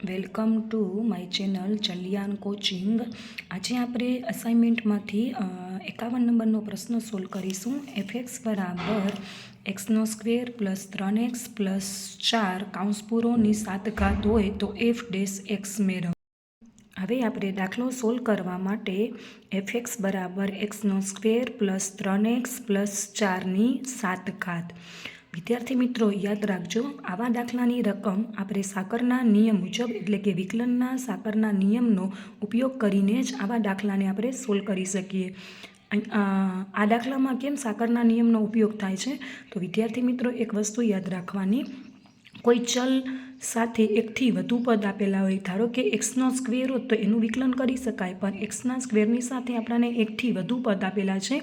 Welcome to my channel Chaliyan coaching. આજે આપણે અસાઇનમેન્ટમાંથી 51 નંબરનો પ્રશ્ન સોલ્વ કરીશું। fx બરાબર એક્સનો સ્ક્વેર પ્લસ 3x પ્લસ 4 કૌંસ પૂરોની 7 ઘાત હોય તો f ડેશ એક્સ મેળવો। હવે આપણે દાખલો સોલ્વ કરવા માટે fx બરાબર એક્સનો સ્ક્વેર પ્લસ 3x પ્લસ 4ની 7 ઘાત। વિદ્યાર્થી મિત્રો યાદ રાખજો, આવા દાખલાની રકમ આપણે સાકરના નિયમ મુજબ એટલે કે વિકલનના સાકરના નિયમનો ઉપયોગ કરીને જ આવા દાખલાને આપણે સોલ્વ કરી શકીએ। આ દાખલામાં કેમ સાકરના નિયમનો ઉપયોગ થાય છે તો વિદ્યાર્થી મિત્રો એક વસ્તુ યાદ રાખવાની, કોઈ ચલ સાથે એકથી વધુ પદ આપેલા હોય, ધારો કે એક્સનો સ્ક્વેર હોત તો એનું વિકલન કરી શકાય, પણ એક્સના સ્ક્વેરની સાથે આપણને એકથી વધુ પદ આપેલા છે।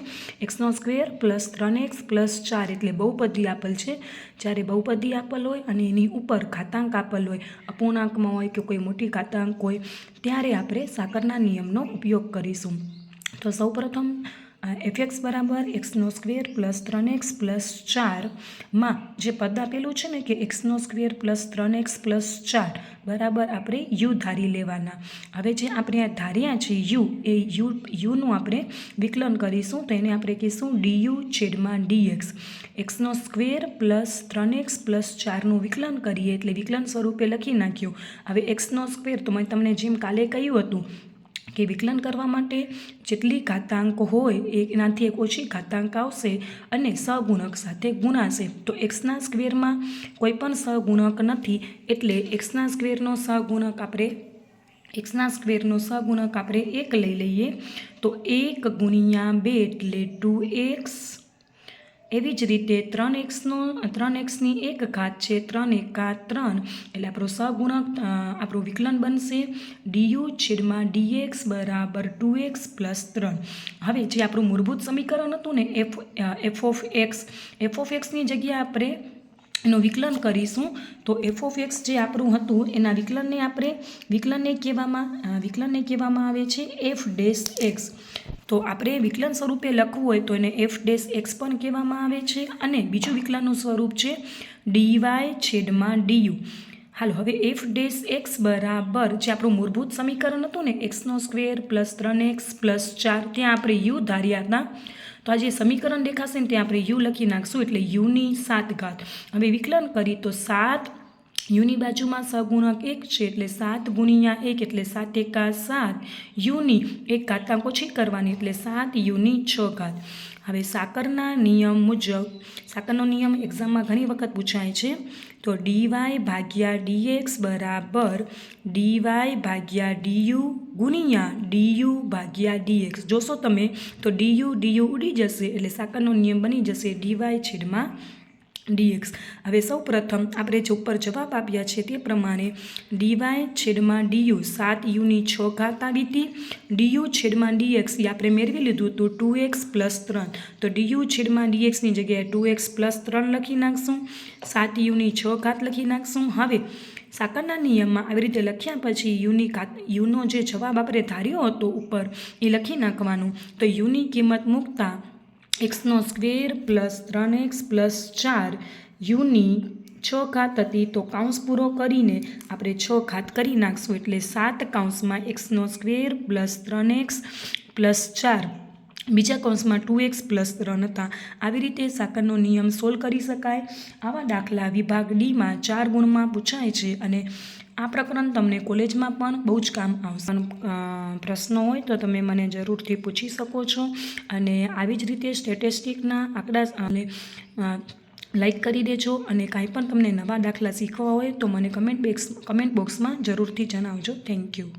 એક્સનો સ્ક્વેર પ્લસ 3x પ્લસ 4 એટલે બહુપદી આપેલ છે। જ્યારે બહુપદી આપેલ હોય અને એની ઉપર ઘાતાંક આપેલ હોય, અપૂર્ણાંકમાં હોય કે કોઈ મોટી ઘાતાંક હોય, ત્યારે આપણે સાકરના નિયમનો ઉપયોગ કરીશું। તો સૌપ્રથમ fx બરાબર એક્સનો સ્ક્વેર પ્લસ 3x પ્લસ 4માં જે પદ આપેલું છે ને કે એક્સનો સ્ક્વેર પ્લસ 3x પ્લસ 4 બરાબર આપણે યુ ધારી લેવાના। હવે જે આપણે આ ધાર્યા છે યુ, એ યુનું આપણે વિકલન કરીશું તો એને આપણે કહીશું ડીયુ છેદમાં ડીએક્સ। એક્સનો સ્ક્વેર પ્લસ 3x પ્લસ 4નું વિકલન કરીએ એટલે વિકલન સ્વરૂપે લખી નાખ્યું। હવે એક્સનો સ્ક્વેર તો મેં તમને જેમ કાલે કહ્યું હતું કે વિકલન કરવા માટે જેટલી ઘાતાંક હોય એનાથી એક ઓછી ઘાતાંક આવશે અને સહગુણક સાથે ગુણાશે। તો એક્સના સ્ક્વેરમાં કોઈ પણ સહગુણક નથી એટલે એક્સના સ્ક્વેરનો સહગુણક આપણે 1 લઈ લઈએ તો 1 ગુણ્યા 2 એટલે 2x। એવી જ રીતે 3xની 1 ઘાત છે, 3 એકા 3 એટલે આપણો સહગુણક આપણું વિકલન બનશે ડીયુ છેદમાં ડીએક્સ બરાબર 2x પ્લસ 3। હવે જે આપણું મૂળભૂત સમીકરણ હતું ને એફ ઓફ એક્સની જગ્યાએ આપણે એનું વિકલન કરીશું તો એફ ઓફ એક્સ જે આપણું હતું એના વિકલનને કહેવામાં આવે છે એફ ડેશ એક્સ। તો આપણે વિકલન સ્વરૂપે લખવું હોય તો એને એફ ડેશ એક્સ પણ કહેવામાં આવે છે અને બીજું વિકલનનું સ્વરૂપ છે ડીવાય છેદમાં ડીયુ। હાલો, હવે એફ ડેશ એક્સ બરાબર જે આપણું મૂળભૂત સમીકરણ હતું ને એક્સનો સ્ક્વેર પ્લસ 3x પ્લસ 4, ત્યાં આપણે યુ ધાર્યા હતા, તો આ જે સમીકરણ દેખાશે ને ત્યાં આપણે યુ લખી નાખશું એટલે યુની 7 ઘાત। હવે વિકલન કરી તો 7 યુની બાજુમાં સહગુણક 1 છે એટલે 7 ગુણ્યા 1 એટલે 7 એકા 7, યુની એક ઘાતાંક ઓછી કરવાની એટલે 7 યુની 6 ઘાત। હવે સાકરના નિયમ મુજબ, સાકરનો નિયમ એક્ઝામમાં ઘણી વખત પૂછાય છે, તો ડીવાય ભાગ્યા ડીએક્સ બરાબર ડીવાય ભાગ્યા ડીયુ ગુણ્યા ડીયુ ભાગ્યા ડીએક્સ। જોશો તમે તો ડીયુ ઉડી જશે એટલે સાકરનો નિયમ બની જશે ડીવાય છેદમાં ડીએક્સ। હવે સૌ પ્રથમ આપણે જે ઉપર જવાબ આપ્યા છે તે પ્રમાણે ડીવાય છેદમાં ડીયુ 7 યુની 6 ઘાત આવી હતી, ડીયુ છેદમાં ડીએક્સ એ આપણે મેળવી લીધું હતું 2x પ્લસ 3, તો ડીયુ છેદમાં ડીએક્સની જગ્યાએ 2x પ્લસ 3 લખી નાખશું, 7 યુની 6 ઘાત લખી નાખશું। હવે સાકરના નિયમમાં આવી રીતે લખ્યા પછી યુનો જે જવાબ આપણે ધાર્યો હતો ઉપર એ લખી નાખવાનું, તો યુની કિંમત મૂકતા એક્સનો સ્ક્વેર પ્લસ 3x પ્લસ 4 યુની 6 ઘાત હતી તો કૌંસ પૂરો કરીને આપણે 6 ઘાત કરી નાખશું એટલે 7 કૌંસમાં એક્સનો સ્ક્વેર પ્લસ 3x પ્લસ 4 બીજા કૌંસમાં 2x પ્લસ 3 હતા। આવી રીતે સાકરનો નિયમ સોલ્વ કરી શકાય। આવા દાખલા વિભાગ ડીમાં 4 ગુણમાં પૂછાય છે અને આ પ્રકરણ તમને કોલેજમાં પણ બહુ જ કામ આવશે। પ્રશ્નો હોય તો તમે મને જરૂરથી પૂછી શકો છો અને આવી જ રીતે સ્ટેટિસ્ટિકના આંકડા અને લાઈક કરી દેજો અને કાંઈ પણ તમને નવા દાખલા શીખવા હોય તો મને કમેન્ટ બોક્સમાં જરૂરથી જણાવજો। Thank you.